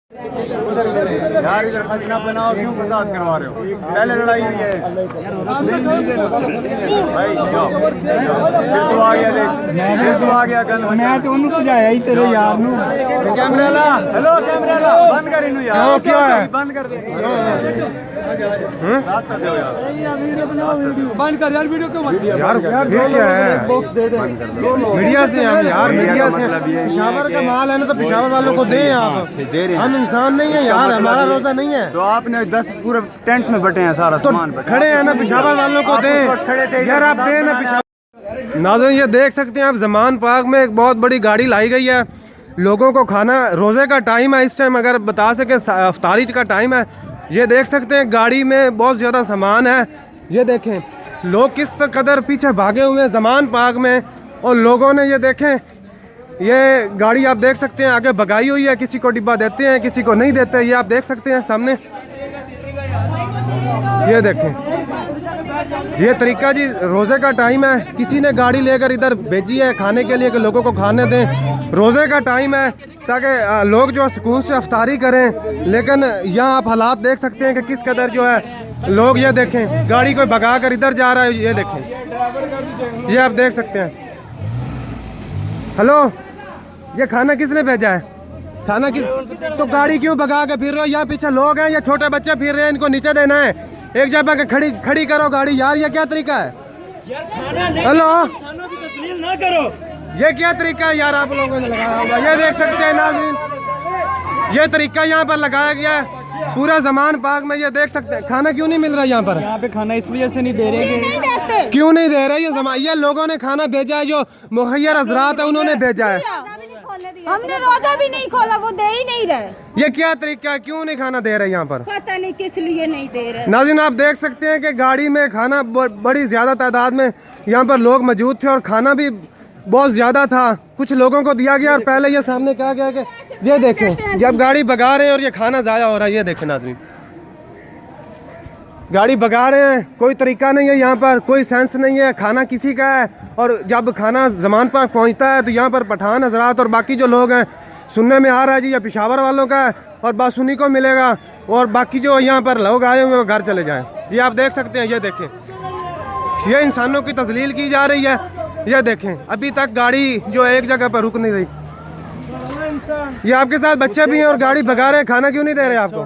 यार इधर खजना बनाओ, क्यों फसाद करवा रहे हो? पहले लड़ाई हुई है भाई, जाओ। फिर तो आ गया, देख फिर तो आ गया गन। मैं तो उन्हें भजाया ही तेरे यार नू। कैमरा ला, हेलो कैमरा ला, बंद कर इन्हू यार। क्या है? बंद कर दे, रास्ता दो यार, बंद कर यार वीडियो क्यों बंद यार ये क्या है? मीडिया से यार मीडिया से पेशावर का माल है ना, तो पेशावर वालों को दें आप। हम इंसान नहीं है यार, हमारा रोजा नहीं है। तो आपने 10 पूरे टेंट्स में बटे हैं, सारा तो सामान बटे खड़े हैं ना, पेशावर वालों को दें। खड़े थे यार आप दें ना पेशावर। नाज़रीन ये देख सकते हैं आप, ज़मान पार्क में एक बहुत बड़ी गाड़ी लाई गई है। लोगों को खाना, रोज़े का टाइम है इस टाइम, अगर बता सकें इफ्तारी का टाइम है। ये देख सकते हैं गाड़ी में बहुत ज़्यादा सामान है। ये देखें लोग किस कदर पीछे भागे हुए हैं ज़मान पार्क में, और लोगों ने ये देखें, ये गाड़ी आप देख सकते हैं आगे भगाई हुई है। किसी को डिब्बा देते हैं, किसी को नहीं देते। ये आप देख सकते हैं सामने, ये देखें ये तरीका जी। रोज़े का टाइम है, किसी ने गाड़ी लेकर इधर भेजी है खाने के लिए कि लोगों को खाने दें। रोज़े का टाइम है ताकि लोग जो सुकून से अफ्तारी करें, लेकिन यहाँ आप हालात देख सकते हैं कि किस कदर जो है लोग, ये देखें गाड़ी को भगा कर इधर जा रहा है। ये देखें, ये आप देख सकते हैं। हेलो, ये खाना किसने भेजा है? खाना किस, तो गाड़ी क्यों भगा के फिर रहे हो? यहाँ पीछे लोग हैं, ये छोटे बच्चे फिर रहे हैं, इनको नीचे देना है। एक जगह के खड़ी करो गाड़ी यार, ये क्या तरीका है? हेलो, ना करो, ये क्या तरीका है यार आप लोगों ने लगाया होगा? ये देख सकते हैं नाज़रीन, ये तरीका यहाँ पर लगाया गया है पूरा ज़मान पार्क में। ये देख सकते हैं खाना क्यों नहीं मिल रहा यहाँ पर? यहाँ पे खाना इस वजह से नहीं दे रहे, क्यों नहीं दे रहे? ये लोगों ने खाना भेजा है, जो मुखैर हजरात है उन्होंने भेजा है। हमने रोजा भी नहीं खोला, वो दे ही नहीं रहे। ये क्या तरीका है? क्यों नहीं खाना दे रहे यहाँ पर? पता नहीं किस लिए नहीं दे रहे। नाज़रीन आप देख सकते हैं कि गाड़ी में खाना बड़ी ज़्यादा तादाद में यहाँ पर लोग मौजूद थे, और खाना भी बहुत ज़्यादा था। कुछ लोगों को दिया गया, और पहले ये सामने कहा गया कि ये देखें जब गाड़ी भगा रहे हैं और ये खाना ज़ाया हो रहा है। ये देखें नाज़रीन, गाड़ी भगा रहे हैं, कोई तरीका नहीं है यहाँ पर, कोई सेंस नहीं है। खाना किसी का है, और जब खाना ज़मान पर पहुँचता है तो यहाँ पर पठान हजरात और बाकी जो लोग हैं, सुनने में आ रहा है जी ये पेशावर वालों का है, और बस उन्हीं को मिलेगा, और बाकी जो यहाँ पर लोग आए हुए वो घर चले जाएँ। ये आप देख सकते हैं, ये देखें ये इंसानों की तजलील की जा रही है। ये देखें अभी तक गाड़ी जो है एक जगह पर रुक नहीं रही। ये आपके साथ बच्चे भी हैं और गाड़ी भगा रहे हैं, खाना क्यों नहीं दे रहे आपको?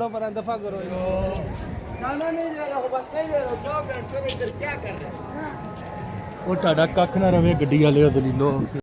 वो टाडा कख ना रवे गड्डी वाले दलीलो।